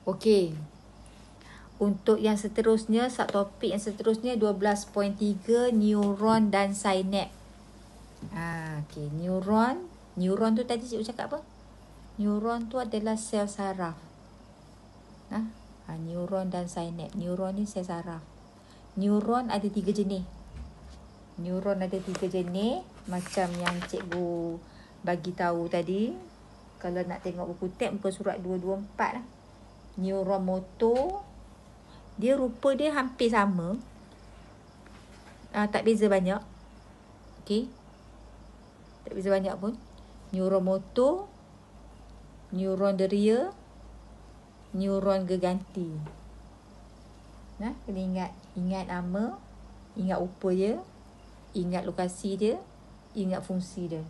Okey. Untuk yang seterusnya, subtopik yang seterusnya 12.3 neuron dan synapse. Okey, neuron. Neuron tu tadi cikgu cakap apa? Neuron tu adalah sel saraf. Neuron dan synapse. Neuron ni sel saraf. Neuron ada 3 jenis. Neuron ada 3 jenis. Macam yang cikgu bagi tahu tadi. Kalau nak tengok buku tab, muka surat 224 lah. Neuron motor. Dia rupa dia hampir sama. Tak beza banyak. Okey. Tak beza banyak pun. Neuron motor, neuron deria, neuron gerganti. Kena ingat nama, ingat rupa dia, ingat lokasi dia, ingat fungsi dia.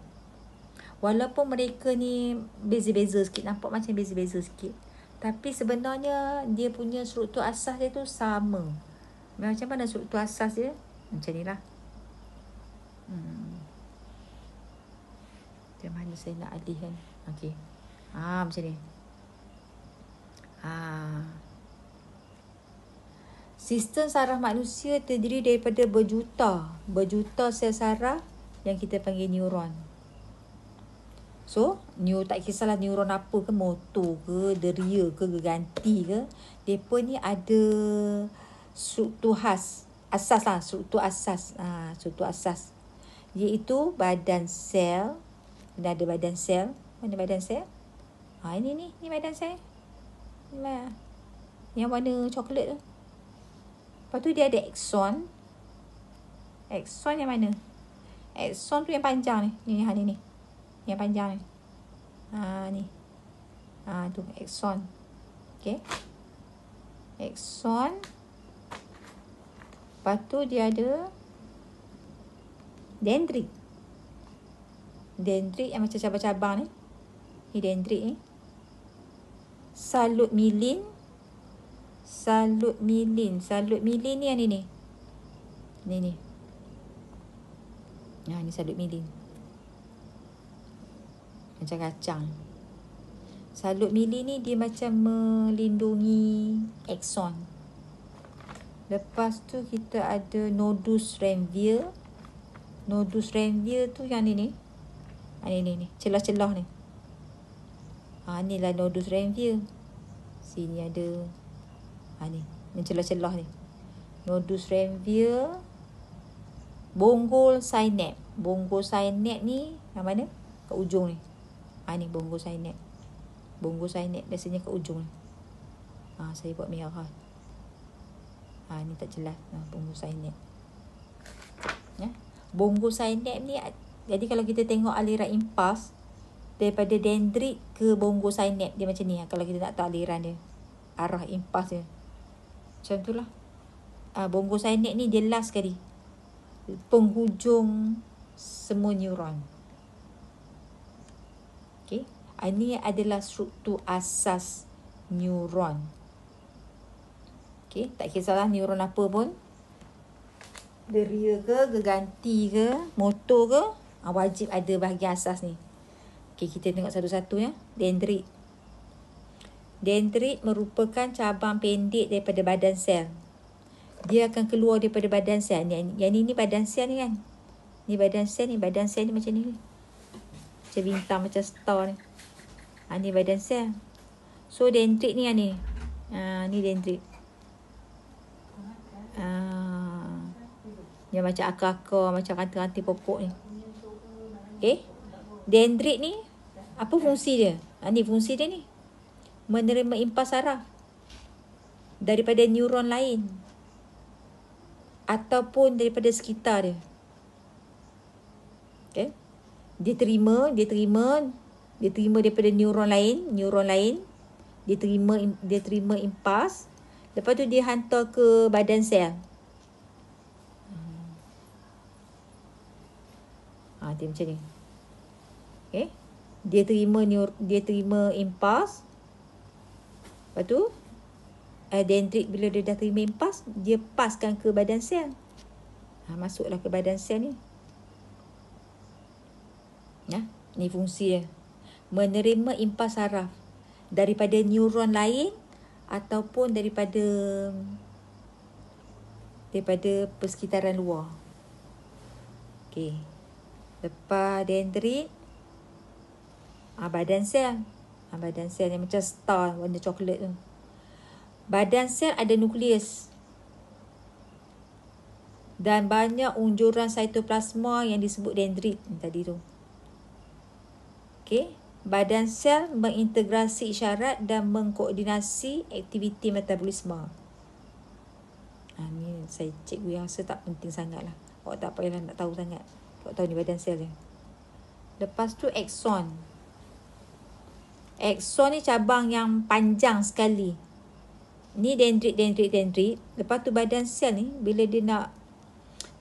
Walaupun mereka ni beza-beza sikit, nampak macam beza-beza sikit, tapi sebenarnya dia punya struktur asas dia tu sama. Macam mana struktur asas dia? Macam ni lah. Macam mana saya nak alihkan? Okey. Macam ni. Sistem saraf manusia terdiri daripada berjuta sel saraf yang kita panggil neuron. So, tak kisahlah neuron apa ke, motor ke, deria ke, gerganti ke, mereka ni ada struktur asas lah, struktur asas. Iaitu badan sel. Ada badan sel. Mana badan sel? Ini badan sel. Yang warna coklat tu. Lepas tu dia ada axon. Axon yang mana? Axon tu yang panjang ni. Ni. Yang panjang ni. Ni. Tu axon. Okay. Axon. Lepas tu dia ada dendrit. Dendrit yang macam cabang-cabang ni. Ni dendrit ni. Salut milin ni yang ni. Ni. Ni salut milin. Macam kacang. Salut milin ni dia macam melindungi akson. Lepas tu kita ada nodus ranvier. Nodus ranvier tu yang ni. Ni. Celah-celah ni. Inilah nodus ranvier. Sini ada. Ni. Celah-celah ni. Nodus ranvier. Bonggol synapse. Bonggol synapse ni yang mana? Kat ujung ni. Ni bonggol synapse. Bonggol synapse biasanya kat ujung ni. Saya buat merah. Ni tak jelas. Bonggol synapse. Bonggol synapse ni, jadi kalau kita tengok aliran impas daripada dendrit ke bonggol synapse, dia macam ni. Kalau kita nak tahu aliran dia, arah impas dia, macam tu lah. Bonggol synapse ni dia last sekali, penghujung semua neuron. Okay. Ini adalah struktur asas neuron. Okay. Tak kisahlah neuron apa pun, deria ke, gerganti ke, motor ke, wajib ada bahagian asas ni. Okay, kita tengok satu-satu ya. Dendrit. Dendrit merupakan cabang pendek daripada badan sel. Dia akan keluar daripada badan sel. Yang ni badan sel ni kan. Ni badan sel ni. Badan sel ni macam ni. Macam bintang, macam star ni. Ni badan sel. So, dendrit ni yang ni. Ni dendrit. Yang macam akar-akar, macam ranting-ranting pokok ni. Okay. Dendrit ni, apa fungsi dia? Ni fungsi dia ni. Menerima impas saraf daripada neuron lain ataupun daripada sekitar dia. Okay. Dia terima daripada neuron lain. Dia terima impas. Lepas tu dia hantar ke badan sel. Dia macam ni. Okay. Dia terima impas. Lepas tu dendrit bila dia dah terima impas, dia paskan ke badan sel. Masuklah ke badan sel ni. Ni fungsi dia. Menerima impas saraf daripada neuron lain ataupun daripada persekitaran luar. Okey. Lepas dendrit, badan sel. Badan sel yang macam star warna coklat tu. Badan sel ada nukleus dan banyak unjuran sitoplasma yang disebut dendrit tadi tu. Okey. Badan sel mengintegrasi isyarat dan mengkoordinasi aktiviti metabolisme. Ni saya cikgu yang rasa tak penting sangat lah. Awak tak payahlah nak tahu sangat. Awak tahu ni badan sel je. Lepas tu akson. Akson ni cabang yang panjang sekali. Ni dendrit. Lepas tu badan sel ni bila dia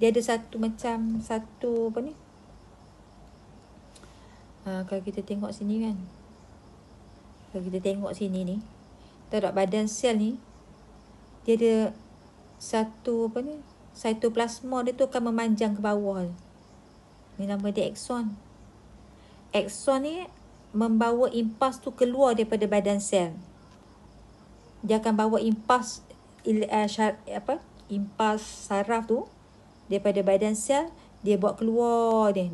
ada satu apa ni? Kalau kita tengok sini kan. Kalau kita tengok sini ni, tahu tak badan sel ni dia ada satu apa ni? Sitoplasma dia tu akan memanjang ke bawah. Ni nama dia akson. Akson ni membawa impas tu keluar daripada badan sel. Dia akan bawa impas impas saraf tu daripada badan sel, dia bawa keluar dia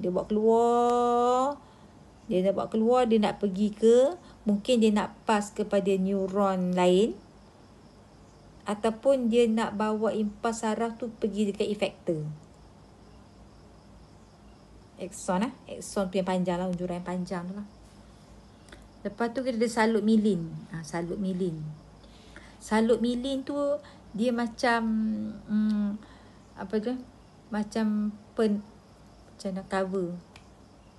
nak pergi ke, mungkin dia nak pas kepada neuron lain, ataupun dia nak bawa impas saraf tu pergi dekat efektor. Akson akson tu yang panjang lah, unjuran yang panjang tu lah. Lepas tu kita ada salut milin. Salut milin tu dia macam macam cover.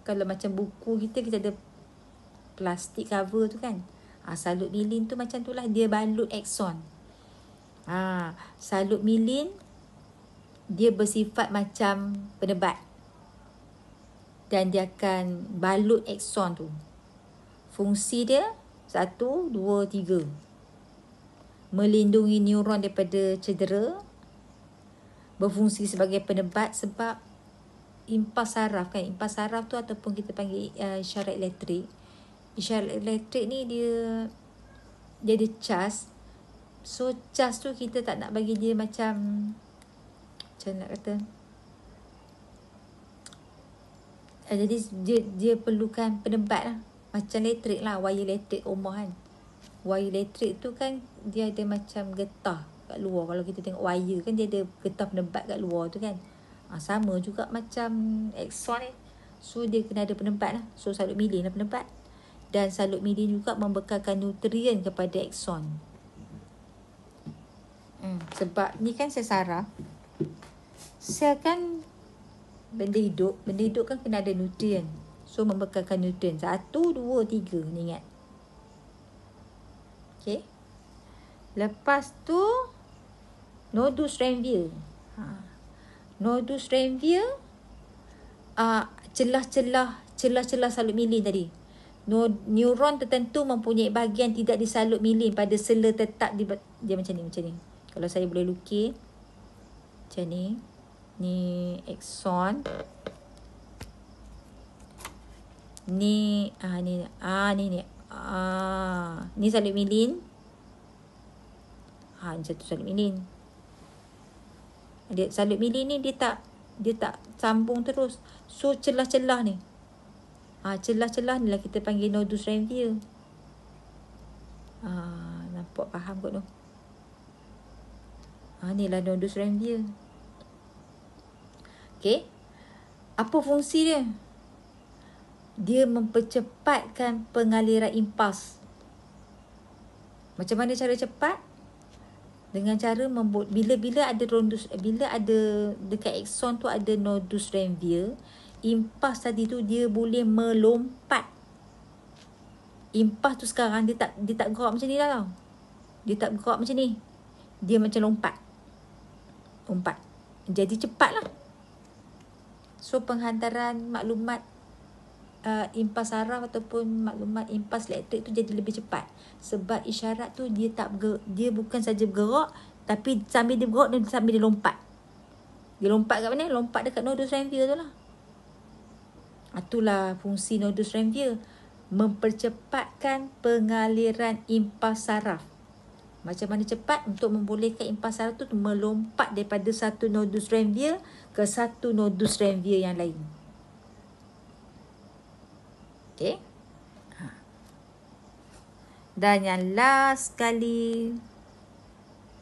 Kalau macam buku kita ada plastik cover tu kan. Salut milin tu macam tu lah, dia balut akson. Salut milin dia bersifat macam penebat dan dia akan balut akson tu. Fungsi dia 1, 2, 3. Melindungi neuron daripada cedera. Berfungsi sebagai penebat sebab impas saraf kan. Impas saraf tu ataupun kita panggil isyarat elektrik. Isyarat elektrik ni dia ada cas. So cas tu kita tak nak bagi dia macam nak kata. Jadi dia perlukan penebat lah. Macam elektrik lah, wire elektrik rumah kan. Wire elektrik tu kan dia ada macam getah kat luar. Kalau kita tengok wire kan dia ada getah penebat kat luar tu kan. Sama juga macam akson ni. So dia kena ada penebat lah. So salut milin lah penebat. Dan salut milin juga membekalkan nutrien kepada akson. Sebab ni kan sel saraf. Sel kan benda hidup kan kena ada nutrien. So membekalkan nutrien 1, 2, 3 ni ingat. Okay. Lepas tu nodus ranvier. Nodus ranvier celah-celah salut milin tadi. Neuron tertentu mempunyai bahagian tidak disalut milin pada sela tetap dia macam ni. Kalau saya boleh lukis macam ni. Ni akson. Ni ni salut milin. Ni satu salut milin. Salut milin ni dia tak sambung terus. So celah-celah ni. Celah-celah ni lah kita panggil nodus ranvier. Nampak faham kot tu. Ni lah nodus ranvier. Okey. Apa fungsi dia? Dia mempercepatkan pengaliran impas. Macam mana cara cepat? Dengan cara bila ada dekat akson tu ada nodus ranvier, impas tadi tu dia boleh melompat. Impas tu sekarang dia tak gerak macam ni dah tau. Dia tak gerak macam ni. Dia macam lompat. Jadi cepatlah. So penghantaran maklumat impas saraf ataupun maklumat impas elektrik tu jadi lebih cepat. Sebab isyarat tu dia bukan saja bergerak, tapi sambil dia bergerak dan sambil dia lompat. Dia lompat kat mana? Lompat dekat nodus ranvier tu lah. Itulah fungsi nodus ranvier, mempercepatkan pengaliran impas saraf. Macam mana cepat untuk membolehkan impas saraf tu melompat daripada satu nodus Ranvier ke satu nodus Ranvier yang lain. Okey. Dan yang last sekali,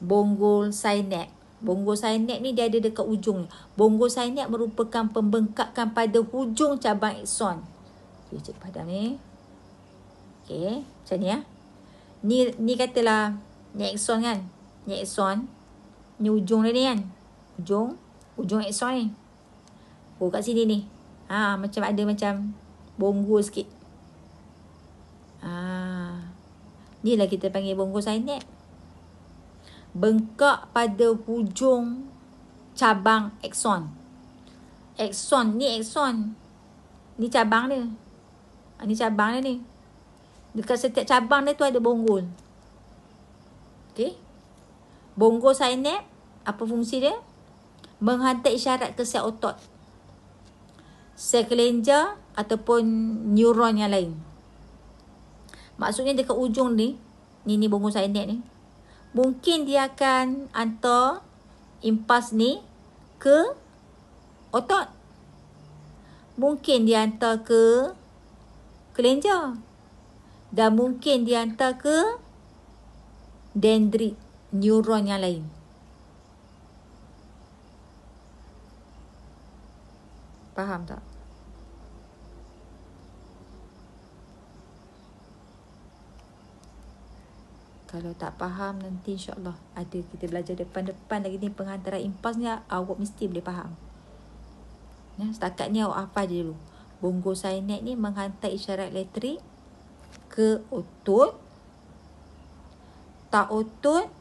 bonggol synapse. Bonggol synapse ni dia ada dekat ujung. Bonggol synapse merupakan pembengkakan pada hujung cabang akson. Okey, cik padam ni. Okey, macam ni ya. Ni katalah ni akson kan. Ni akson. Ni ujung dia ni kan. Ujung akson ni. Oh, kat sini ni. Macam ada macam bonggol sikit. Ni lah kita panggil bonggol synapse. Bengkak pada hujung cabang akson. Ni akson. Ni cabang dia. Ni cabang dia ni. Dekat setiap cabang dia tu ada bonggol. Okey. Bonggol synapse, apa fungsi dia? Menghantar isyarat ke sel otot, sel kelenjar ataupun neuron yang lain. Maksudnya dekat ujung ni bonggol synapse ni. Mungkin dia akan hantar impas ni ke otot. Mungkin dia hantar ke kelenjar. Dan mungkin dia hantar ke dendrit, neuron yang lain. Faham tak? Kalau tak faham nanti insyaAllah ada kita belajar depan-depan lagi ni penghantaran impas ni awak mesti boleh faham. Ya, setakat ni awak hafal je dulu. Bonggol synapse ni menghantar isyarat elektrik ke otot. Tak otot,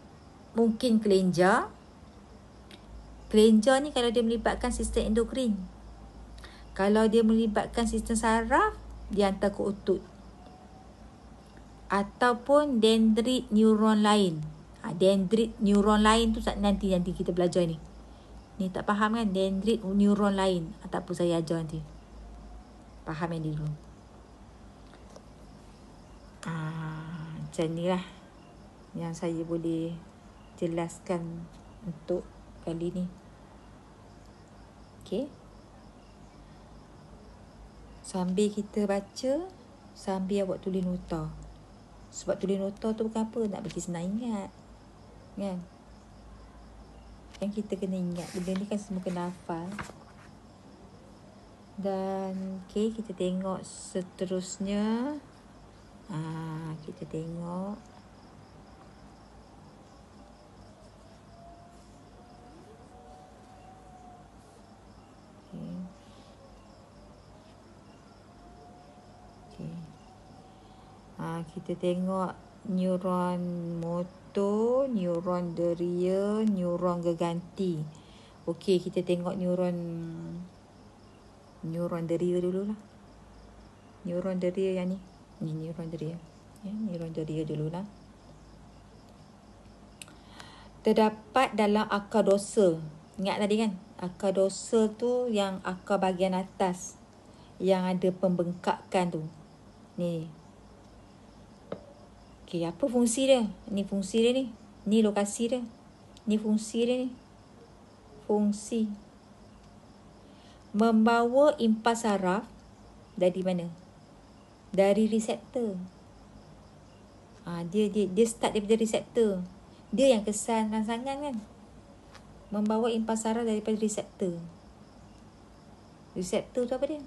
mungkin kelenjar. Kelenjar ni kalau dia melibatkan sistem endokrin. Kalau dia melibatkan sistem saraf, dia hantar ke otot. Ataupun dendrit neuron lain. Dendrit neuron lain tu nanti kita belajar ni. Ni tak faham kan? Dendrit neuron lain. Tak apa, saya ajar nanti. Faham yang ni dulu. Macam ni lah yang saya boleh jelaskan untuk kali ni. Okay. Sambil kita baca, sambil awak tulis nota. Sebab tulis nota tu bukan apa, nak bagi senang ingat. Kan? Kan kita kena ingat. Benda ni kan semua kena hafal. Dan okay, kita tengok seterusnya. Kita tengok. Kita tengok neuron motor, neuron deria, neuron geganti. Okey, kita tengok neuron deria dululah. Neuron deria yang ni. Ni neuron deria. Ya, neuron deria dululah. Terdapat dalam akar dorsal. Ingat tadi kan? Akar dorsal tu yang akar bahagian atas yang ada pembengkakan tu. Ni. Okey, apa fungsi dia? Ni fungsi dia ni. Ni lokasi dia. Ni fungsi dia ni. Fungsi. Membawa impas saraf dari mana? Dari reseptor. Dia start daripada reseptor. Dia yang kesan rangsangan kan? Membawa impas saraf daripada reseptor. Reseptor tu apa dia?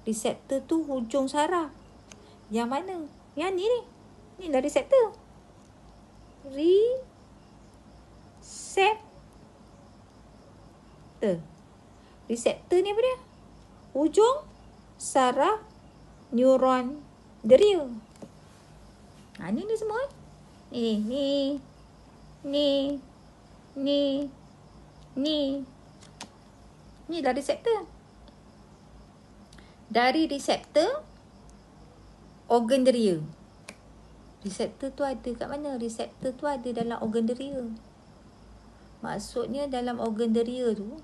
Reseptor tu hujung saraf. Yang mana? Yang ni ni. Ni lah reseptor. Reseptor ni apa dia? Hujung saraf neuron deria. Ni semua. Ni lah reseptor. Dari reseptor organ deria. Reseptor tu ada kat mana? Reseptor tu ada dalam organ deria. Maksudnya dalam organ deria tu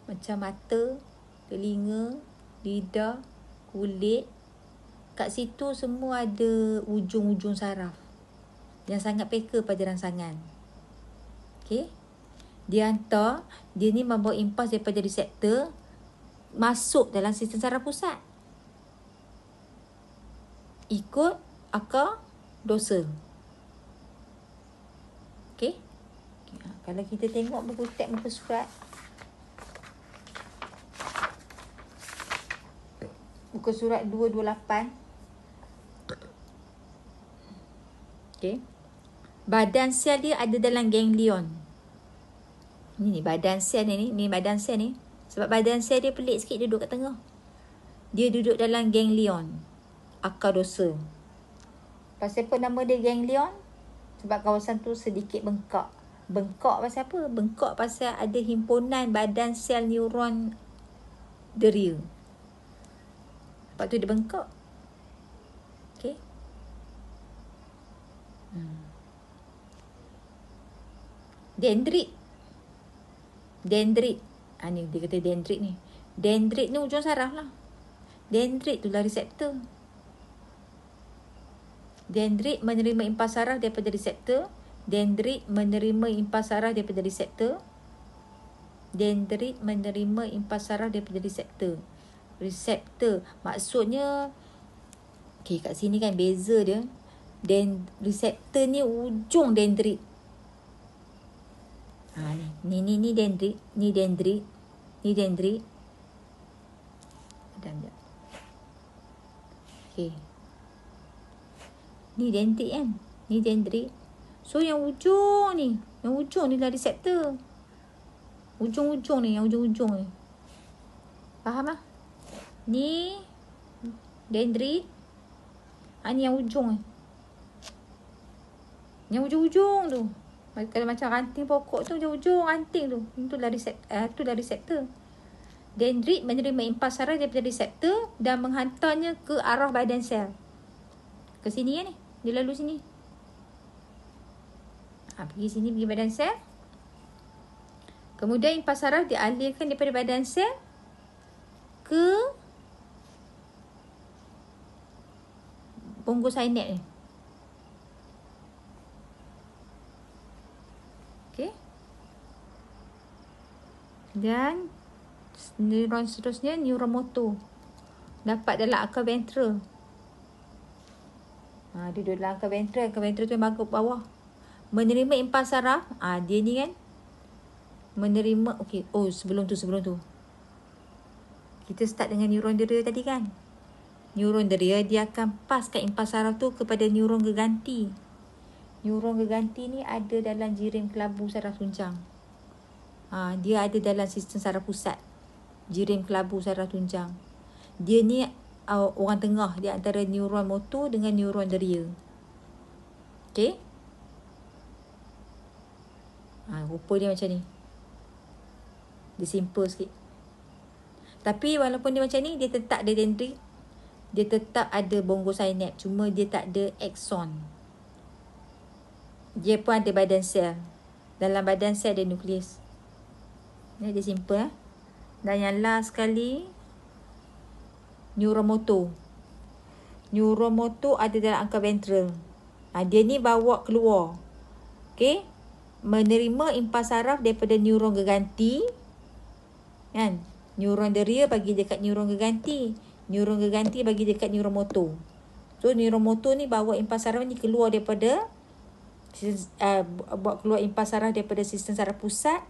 macam mata, telinga, lidah, kulit, kat situ semua ada ujung-ujung saraf. yang sangat peka pada rangsangan. Okey. Dia hantar, dia ni membawa impas daripada reseptor masuk dalam sistem saraf pusat. Ikut akar dorsal. Okey. Kalau kita tengok buku teks muka surat, muka surat 228. Okey. Badan sel dia ada dalam ganglion. Ni badan sel ni badan sel ni. Sebab badan sel dia pelik sikit, dia duduk kat tengah. Dia duduk dalam ganglion, akar dorsal. Pasal apa nama dia ganglion? Sebab kawasan tu sedikit bengkak. Bengkak pasal apa? Bengkak pasal ada himpunan badan sel neuron deria. Sebab tu dia bengkak. Okey. Dendrit. Ni dia kata dendrit ni. Dendrit ni ujung saraf lah. Dendrit tu lah reseptor. Dendrit menerima impas saraf daripada reseptor. Dendrit menerima impas saraf daripada reseptor. Dendrit menerima impas saraf daripada reseptor. Reseptor maksudnya, okey, kat sini kan beza dia. Reseptor ni ujung dendrit. Ni dendrit, ni dendrit, ni dendrit. Sekejap. Okey. Ni dendrit kan? Ni dendrit. So yang ujung ni lah reseptor. Ujung-ujung ni, yang ujung-ujung ni. Faham tak? Ni dendrit. Ni yang ujung ni. Yang ujung-ujung tu. Kalau macam ranting pokok tu, ujung ranting tu. Itulah reseptor. Dendrit menerima impas saraf daripada reseptor dan menghantarnya ke arah badan sel. Ke sini kan ni. Dia lalu sini. Pergi sini, pergi badan sel. Kemudian impas saraf dialirkan daripada badan sel ke bonggo sinap ni. Okey. Dan neuron seterusnya, neuron motor. Dapat dalam akar ventral. Dia duduk dalam akar ventral. Akar ventral tu yang bagus bawah. Menerima impas saraf. Dia ni kan. Menerima. Okey. Sebelum tu. Kita start dengan neuron deria tadi kan. Neuron deria dia akan paskan impas saraf tu kepada neuron geganti. Neuron geganti ni ada dalam jirim kelabu saraf tunjang. Dia ada dalam sistem saraf pusat. Jirim kelabu saraf tunjang. Dia ni orang tengah di antara neuron motor dengan neuron deria. Okey. Rupa dia macam ni. Dia simple sikit. Tapi walaupun dia macam ni, dia tetap ada dendrit. Dia tetap ada bonggo sinap. Cuma dia tak ada akson. Dia pun ada badan sel. Dalam badan sel ada nukleus. Ni dia simple. Dan yang last sekali, neuromotor. Neuromotor ada dalam akar ventral. Dia ni bawa keluar. Okey. Menerima impas saraf daripada neuron geganti. Kan? Neuron deria bagi dekat neuron geganti. Neuron geganti bagi dekat neuromotor. So neuromotor ni bawa impas saraf ni keluar daripada keluar impas saraf daripada sistem saraf pusat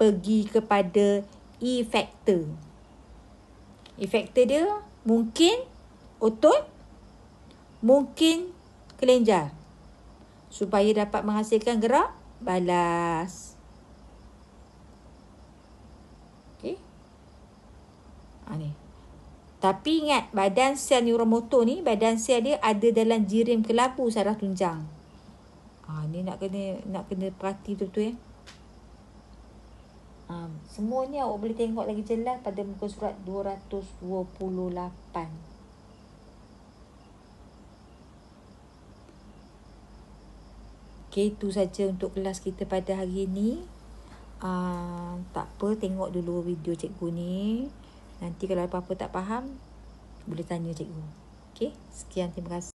pergi kepada efektor. Efektor dia mungkin otot, mungkin kelenjar, supaya dapat menghasilkan gerak balas. Okey. Ni. Tapi ingat, badan sel neuromotor ni, badan sel dia ada dalam jirim kelabu saraf tunjang. Ni nak kena perhati betul-betul ya. Semua ni awak boleh tengok lagi jelas pada muka surat 228. Okey, itu saja untuk kelas kita pada hari ini. Tak apa, tengok dulu video cikgu ni. Nanti kalau apa-apa tak faham, boleh tanya cikgu. Okey, sekian, terima kasih.